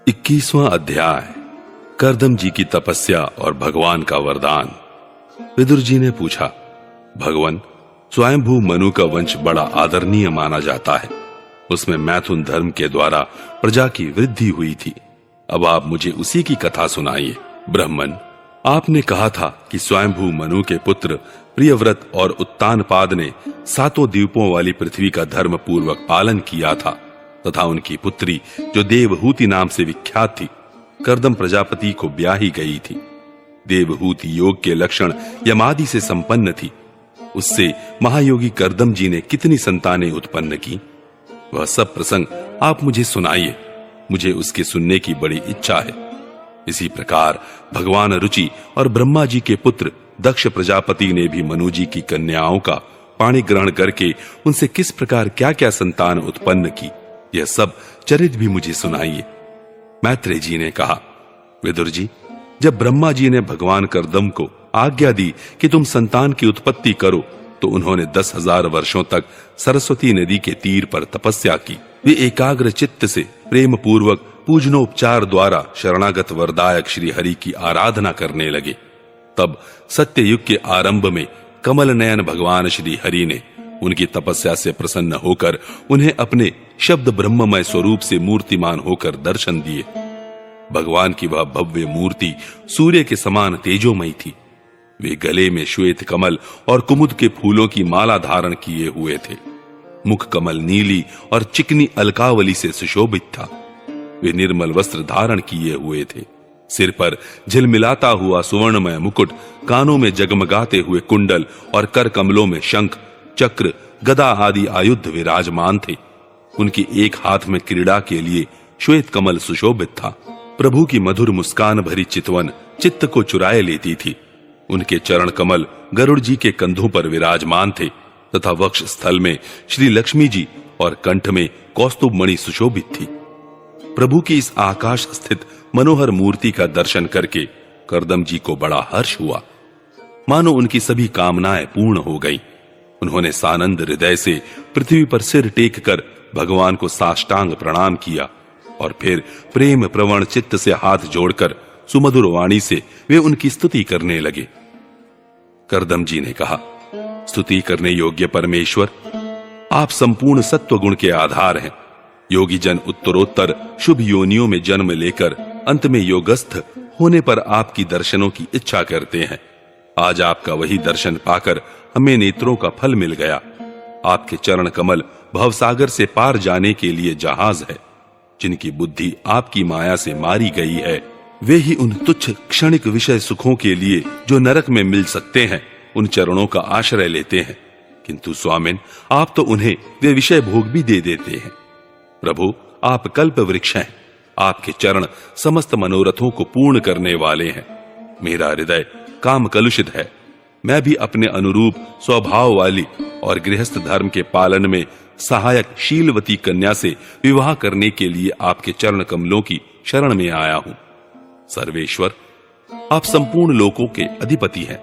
21वां अध्याय। कर्दम जी की तपस्या और भगवान का वरदान। विदुर जी ने पूछा, भगवान, स्वयंभू मनु का वंश बड़ा आदरणीय माना जाता है। उसमें मैथुन धर्म के द्वारा प्रजा की वृद्धि हुई थी। अब आप मुझे उसी की कथा सुनाइए। ब्राह्मण, आपने कहा था कि स्वयंभू मनु के पुत्र प्रियव्रत और उत्तानपाद ने 7 द्वीपों वाली पृथ्वी का धर्म पूर्वक पालन किया था तथा उनकी पुत्री, जो देवहूति नाम से विख्यात थी, कर्दम प्रजापति को ब्याही गई थी। देवहूति योग के लक्षण यमादि से संपन्न थी। उससे महायोगी कर्दम जी ने कितनी संतानें उत्पन्न की, वह सब प्रसंग आप मुझे सुनाइए। मुझे उसके सुनने की बड़ी इच्छा है। इसी प्रकार भगवान रुचि और ब्रह्मा जी के पुत्र दक्ष प्रजापति ने भी मनु जी की कन्याओं का पाणी ग्रहण करके उनसे किस प्रकार क्या क्या संतान उत्पन्न की, यह सब चरित भी मुझे सुनाइए। मैत्रेय जी ने कहा, विदुर जी, जब ब्रह्मा जी ने भगवान कर्दम को आज्ञा दी कि तुम संतान की उत्पत्ति करो, तो उन्होंने 10,000 वर्षों तक सरस्वती नदी के तीर पर तपस्या की। वे एकाग्र चित्त से प्रेम पूर्वक पूजनोपचार द्वारा शरणागत वरदायक श्री हरि की आराधना करने लगे। तब सत्ययुग के आरंभ में कमल नयन भगवान श्री हरि ने उनकी तपस्या से प्रसन्न होकर उन्हें अपने शब्द ब्रह्ममय स्वरूप से मूर्तिमान होकर दर्शन दिए। भगवान की वह भव्य मूर्ति सूर्य के समान तेजोमयी थी। वे गले में श्वेत कमल और कुमुद के फूलों की माला धारण किए हुए थे। मुख कमल नीली और चिकनी अलकावली से सुशोभित था। वे निर्मल वस्त्र धारण किए हुए थे। सिर पर झिलमिलाता हुआ सुवर्णमय मुकुट, कानों में जगमगाते हुए कुंडल और कर कमलों में शंख, चक्र, गदा आदि आयुध विराजमान थे। उनकी एक हाथ में क्रीड़ा के लिए श्वेत कमल सुशोभित था। प्रभु की मधुर मुस्कान भरी चितवन चित्त को चुराए लेती थी। उनके चरण कमल गरुड़ जी के कंधों पर विराजमान थे तथा वक्ष स्थल में श्री लक्ष्मी जी और कंठ में कौस्तुभ मणि सुशोभित थी। प्रभु की इस आकाश स्थित मनोहर मूर्ति का दर्शन करके कर्दम जी को बड़ा हर्ष हुआ, मानो उनकी सभी कामनाएं पूर्ण हो गईं। उन्होंने सानंद हृदय से पृथ्वी पर सिर टेक कर भगवान को साष्टांग प्रणाम किया और फिर प्रेम प्रवण चित्त से हाथ जोड़कर सुमधुर वाणी से वे उनकी स्तुति करने लगे। कर्दम जी ने कहा, स्तुति करने योग्य परमेश्वर, आप संपूर्ण सत्व गुण के आधार हैं। योगी जन उत्तरोत्तर शुभ योनियों में जन्म लेकर अंत में योगस्थ होने पर आपकी दर्शनों की इच्छा करते हैं। आज आपका वही दर्शन पाकर हमें नेत्रों का फल मिल गया। आपके चरण कमल भवसागर से पार जाने के लिए जहाज है। जिनकी बुद्धि आपकी माया से मारी गई है, वे ही उन तुच्छ क्षणिक विषय सुखों के लिए जो नरक में मिल सकते हैं, उन चरणों का आश्रय लेते हैं। किंतु स्वामिन, आप तो उन्हें वे विषय भोग भी दे देते हैं। प्रभु, आप कल्प वृक्ष हैं। आपके चरण समस्त मनोरथों को पूर्ण करने वाले हैं। मेरा हृदय काम कलुषित है। मैं भी अपने अनुरूप स्वभाव वाली और गृहस्थ धर्म के पालन में सहायक शीलवती कन्या से विवाह करने के लिए आपके चरण कमलों की शरण में आया हूं। सर्वेश्वर, आप संपूर्ण लोकों के अधिपति हैं।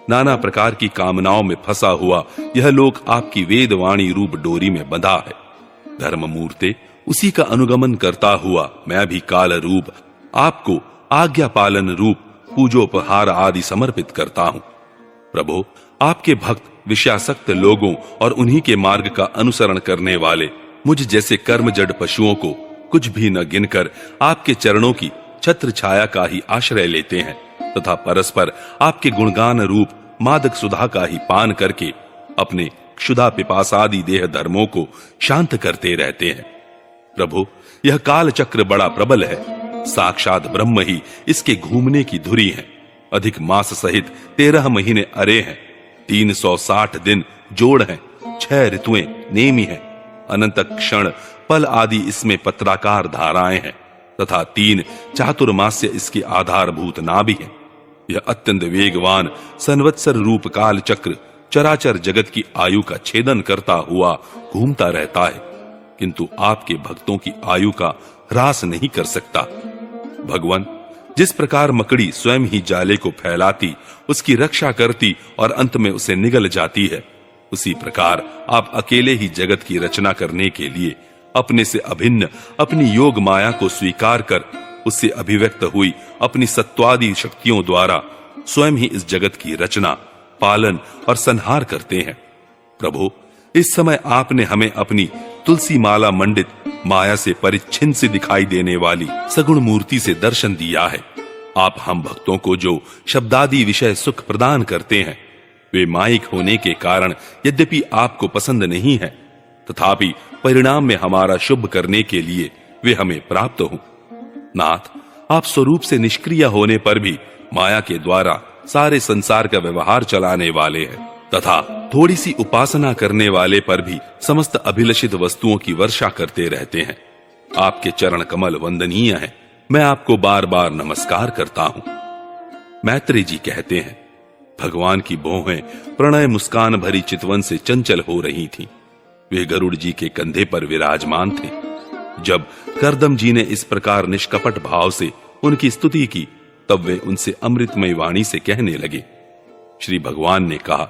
नाना प्रकार की कामनाओं में फंसा हुआ यह लोक आपकी वेदवाणी रूप डोरी में बंधा है। धर्म मूर्ते, उसी का अनुगमन करता हुआ मैं भी काल रूप आपको आज्ञा पालन रूप पूजोपहार आदि समर्पित करता हूं। प्रभु, आपके भक्त विषयासक्त लोगों और उन्हीं के मार्ग का अनुसरण करने वाले मुझ जैसे कर्म जड़ पशुओं को कुछ भी न गिनकर आपके चरणों की छत्र छाया का ही आश्रय लेते हैं तथा परस्पर आपके गुणगान रूप मादक सुधा का ही पान करके अपने क्षुधा पिपासादि देह धर्मों को शांत करते रहते हैं। प्रभु, यह काल चक्र बड़ा प्रबल है। साक्षात ब्रह्म ही इसके घूमने की धुरी है। अधिक मास सहित 13 महीने अरे हैं। 360 दिन जोड़ हैं। 6 ऋतुएं नेमी हैं। अनंत क्षण पल आदि इसमें पत्राकार धाराएं हैं तथा 3 चातुर्मास्य इसके आधारभूत नाभि हैं। यह अत्यंत वेगवान संवत्सर रूप काल चक्र चराचर जगत की आयु का छेदन करता हुआ घूमता रहता है, किंतु आपके भक्तों की आयु का ह्रास नहीं कर सकता। भगवान, जिस प्रकार मकड़ी स्वयं ही जाले को फैलाती, उसकी रक्षा करती और अंत में उसे निगल जाती है, उसी प्रकार आप अकेले ही जगत की रचना करने के लिए अपने से अभिन्न अपनी योग माया को स्वीकार कर उससे अभिव्यक्त हुई अपनी सत्वादि शक्तियों द्वारा स्वयं ही इस जगत की रचना, पालन और संहार करते हैं। प्रभु, इस समय आपने हमें अपनी तुलसी माला मंडित माया से परिच्छिन्न से दिखाई देने वाली सगुण मूर्ति से दर्शन दिया है। आप हम भक्तों को जो शब्दादि विषय सुख प्रदान करते हैं, वे मायिक होने के कारण यद्यपि आपको पसंद नहीं है, तथापि परिणाम में हमारा शुभ करने के लिए वे हमें प्राप्त हों। नाथ, आप स्वरूप से निष्क्रिय होने पर भी माया के द्वारा सारे संसार का व्यवहार चलाने वाले हैं, तथा थोड़ी सी उपासना करने वाले पर भी समस्त अभिलषित वस्तुओं की वर्षा करते रहते हैं। आपके चरण कमल वंदनीय हैं, मैं आपको बार बार नमस्कार करता हूं। मैत्री जी कहते हैं, भगवान की भौहें प्रणय मुस्कान भरी चितवन से चंचल हो रही थीं। वे गरुड़ जी के कंधे पर विराजमान थे। जब कर्दम जी ने इस प्रकार निष्कपट भाव से उनकी स्तुति की, तब वे उनसे अमृतमय वाणी से कहने लगे। श्री भगवान ने कहा,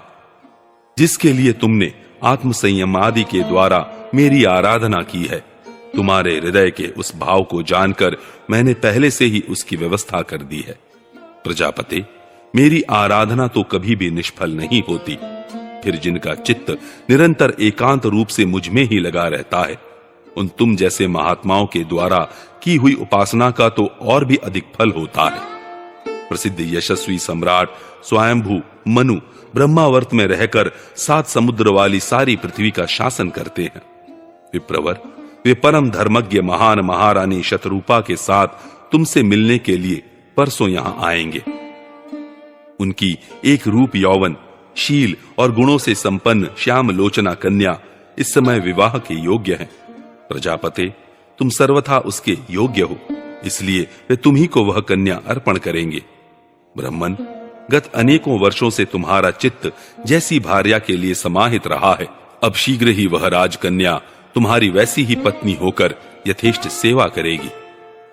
जिसके लिए तुमने आत्म संयम आदि के द्वारा मेरी आराधना की है, तुम्हारे हृदय के उस भाव को जानकर मैंने पहले से ही उसकी व्यवस्था कर दी है। प्रजापते, मेरी आराधना तो कभी भी निष्फल नहीं होती, फिर जिनका चित्त निरंतर एकांत रूप से मुझ में ही लगा रहता है, उन तुम जैसे महात्माओं के द्वारा की हुई उपासना का तो और भी अधिक फल होता है। प्रसिद्ध यशस्वी सम्राट स्वयंभू मनु ब्रह्मावर्त में रहकर 7 समुद्र वाली सारी पृथ्वी का शासन करते हैं। विप्रवर, वे परम धर्मज्ञ महान महारानी शतरूपा के साथ तुमसे मिलने के लिए परसों यहां आएंगे। उनकी एक रूप यौवन, शील और गुणों से संपन्न श्याम लोचना कन्या इस समय विवाह के योग्य है। प्रजापते, तुम सर्वथा उसके योग्य हो, इसलिए वे तुम्ही को वह कन्या अर्पण करेंगे। ब्रह्मन, गत अनेकों वर्षों से तुम्हारा चित्त जैसी भार्या के लिए समाहित रहा है, अब शीघ्र ही वह राजकन्या तुम्हारी वैसी ही पत्नी होकर यथेष्ट सेवा करेगी।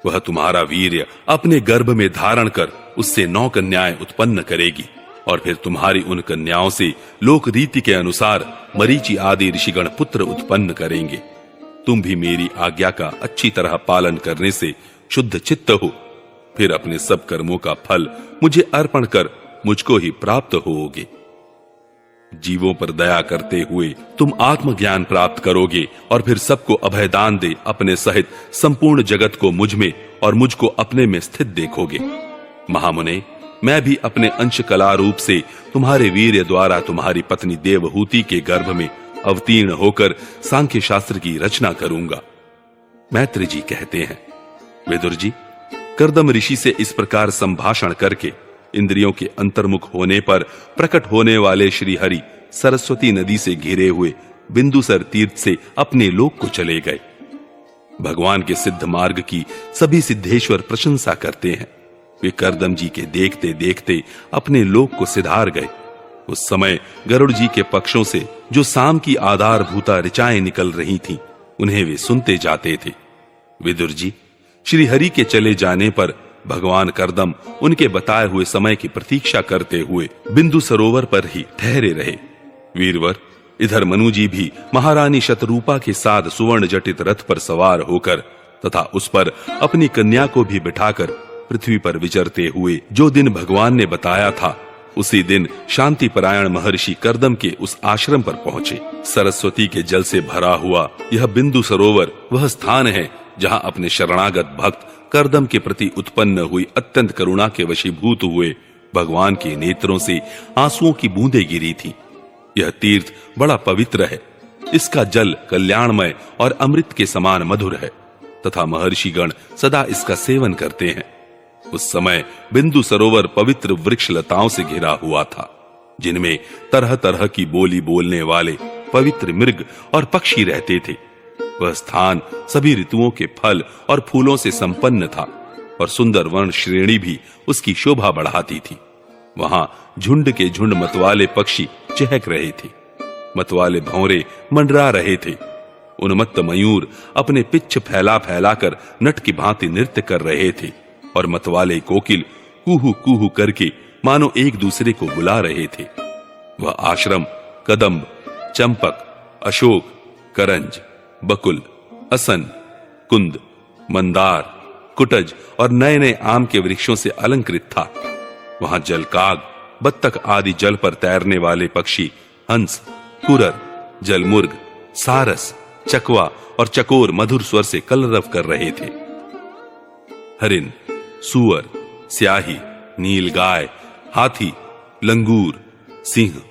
वह तुम्हारा वीर्य अपने गर्भ में धारण कर उससे 9 कन्याएं उत्पन्न करेगी, और फिर तुम्हारी उन कन्याओं से लोक रीति के अनुसार मरीचि आदि ऋषिगण पुत्र उत्पन्न करेंगे। तुम भी मेरी आज्ञा का अच्छी तरह पालन करने से शुद्ध चित्त हो, फिर अपने सब कर्मों का फल मुझे अर्पण कर मुझको ही प्राप्त होोगे। जीवों पर दया करते हुए तुम आत्मज्ञान प्राप्त करोगे, और फिर सबको अभयदान दे अपने सहित संपूर्ण जगत को मुझ में और मुझको अपने में स्थित देखोगे। महामुने, मैं भी अपने अंश कला रूप से तुम्हारे वीर्य द्वारा तुम्हारी पत्नी देवहूति के गर्भ में अवतीर्ण होकर सांख्य शास्त्र की रचना करूंगा। मैत्री जी कहते हैं, विदुर जी, कर्दम ऋषि से इस प्रकार संभाषण करके इंद्रियों के अंतर्मुख होने पर प्रकट होने वाले श्री हरि सरस्वती नदी से घिरे हुए बिंदुसर तीर्थ से अपने लोक को चले गए। भगवान के सिद्ध मार्ग की सभी सिद्धेश्वर प्रशंसा करते हैं। वे कर्दम जी के देखते देखते अपने लोक को सिधार गए। उस समय गरुड़ जी के पक्षों से जो साम की आधारभूता ऋचाएं निकल रही थीं, उन्हें वे सुनते जाते थे। विदुर जी, श्री हरि के चले जाने पर भगवान कर्दम उनके बताए हुए समय की प्रतीक्षा करते हुए बिंदु सरोवर पर ही ठहरे रहे। वीरवर, इधर मनु जी भी महारानी शतरूपा के साथ सुवर्ण जटित रथ पर सवार होकर तथा उस पर अपनी कन्या को भी बिठाकर पृथ्वी पर विचरते हुए जो दिन भगवान ने बताया था, उसी दिन शांति परायण महर्षि कर्दम के उस आश्रम पर पहुंचे। सरस्वती के जल से भरा हुआ यह बिंदु सरोवर वह स्थान है जहां अपने शरणागत भक्त कर्दम के प्रति उत्पन्न हुई अत्यंत करुणा के वशीभूत हुए भगवान के नेत्रों से आंसुओं की बूंदें गिरी थी। यह तीर्थ बड़ा पवित्र है। इसका जल कल्याणमय और अमृत के समान मधुर है तथा महर्षिगण सदा इसका सेवन करते हैं। उस समय बिंदु सरोवर पवित्र वृक्ष लताओं से घिरा हुआ था, जिनमें तरह तरह की बोली बोलने वाले पवित्र मृग और पक्षी रहते थे। वह स्थान सभी ऋतुओं के फल और फूलों से संपन्न था और सुंदर वर्ण श्रेणी भी उसकी शोभा बढ़ाती थी। वहां झुंड के झुंड मतवाले पक्षी चहक रहे थे, मतवाले भंवरे मंडरा रहे थे। उन्मत्त मयूर अपने पिच्छ फैला फैलाकर नट की भांति नृत्य कर रहे थे और मतवाले कोकिल कूहू कूहू करके मानो एक दूसरे को बुला रहे थे। वह आश्रम कदम्ब, चंपक, अशोक, करंज, बकुल, असन, कुंद, मंदार, कुटज और नए नए आम के वृक्षों से अलंकृत था। वहां जलकाग, बत्तख आदि जल पर तैरने वाले पक्षी, हंस, कुरर, जलमुर्ग, सारस, चकवा और चकोर मधुर स्वर से कलरव कर रहे थे। हरिन, सूअर, स्याही, नीलगाय, हाथी, लंगूर, सिंह,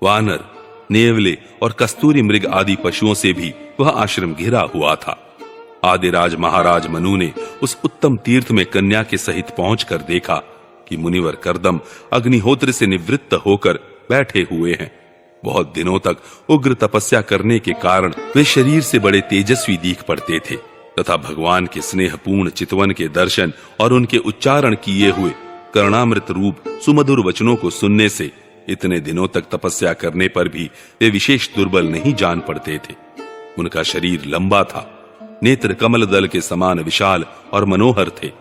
वानर, नेवले और कस्तूरी मृग आदि पशुओं से भी वह आश्रम घिरा हुआ था। आदिराज महाराज मनु ने उस उत्तम तीर्थ में कन्या के सहित पहुंचकर देखा कि मुनिवर कर्दम अग्निहोत्र से निवृत्त होकर बैठे हुए हैं। बहुत दिनों तक उग्र तपस्या करने के कारण वे शरीर से बड़े तेजस्वी दिख पड़ते थे तथा भगवान के स्नेहपूर्ण चितवन के दर्शन और उनके उच्चारण किए हुए कर्णामृत रूप सुमधुर वचनों को सुनने से इतने दिनों तक तपस्या करने पर भी वे विशेष दुर्बल नहीं जान पड़ते थे। उनका शरीर लंबा था, नेत्र कमल दल के समान विशाल और मनोहर थे,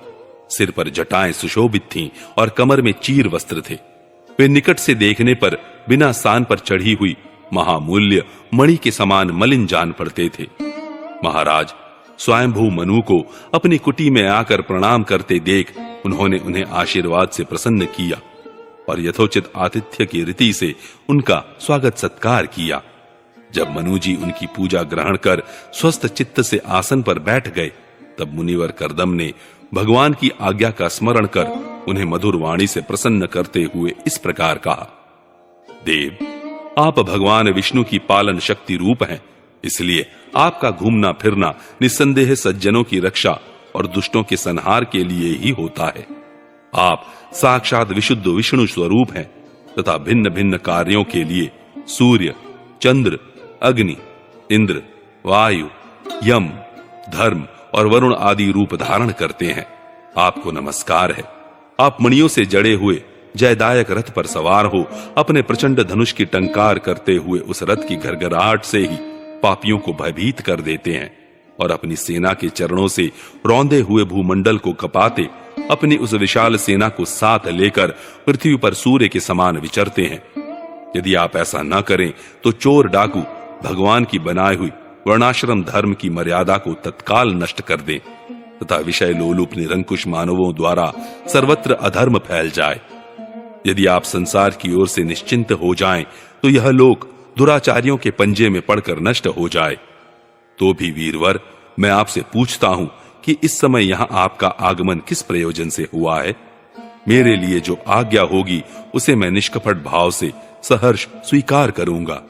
सिर पर जटाएं सुशोभित थीं और कमर में चीर वस्त्र थे। वे निकट से देखने पर बिना सान पर चढ़ी हुई महामूल्य मणि के समान मलिन जान पड़ते थे। महाराज स्वयंभू मनु को अपनी कुटी में आकर प्रणाम करते देख उन्होंने उन्हें आशीर्वाद से प्रसन्न किया और यथोचित आतिथ्य की रीति से उनका स्वागत सत्कार किया। जब मनु जी उनकी पूजा ग्रहण कर स्वस्थ चित्त से आसन पर बैठ गए, तब मुनिवर कर्दम ने भगवान की आज्ञा का स्मरण कर उन्हें मधुर वाणी से प्रसन्न करते हुए इस प्रकार कहा, देव, आप भगवान विष्णु की पालन शक्ति रूप हैं, इसलिए आपका घूमना फिरना निस्संदेह सज्जनों की रक्षा और दुष्टों के संहार के लिए ही होता है। आप साक्षात विशुद्ध विष्णु स्वरूप हैं तथा भिन्न भिन्न कार्यों के लिए सूर्य, चंद्र, अग्नि, इंद्र, वायु, यम, धर्म और वरुण आदि रूप धारण करते हैं। आपको नमस्कार है। आप मणियों से जड़े हुए जयदायक रथ पर सवार हो अपने प्रचंड धनुष की टंकार करते हुए उस रथ की घरघराहट से ही पापियों को भयभीत कर देते हैं और अपनी सेना के चरणों से रौंदे हुए भूमंडल को कपाते अपनी उस विशाल सेना को साथ लेकर पृथ्वी पर सूर्य के समान विचरते हैं। यदि आप ऐसा न करें तो चोर डाकू भगवान की बनाई हुई वर्णाश्रम धर्म की मर्यादा को तत्काल नष्ट कर दें तथा विषय लोलुप निरंकुश मानवों द्वारा सर्वत्र अधर्म फैल जाए। यदि आप संसार की ओर से निश्चिंत हो जाएं, तो यह लोक दुराचारियों के पंजे में पड़कर नष्ट हो जाए। तो भी वीरवर, मैं आपसे पूछता हूं कि इस समय यहां आपका आगमन किस प्रयोजन से हुआ है? मेरे लिए जो आज्ञा होगी उसे मैं निष्कपट भाव से सहर्ष स्वीकार करूंगा।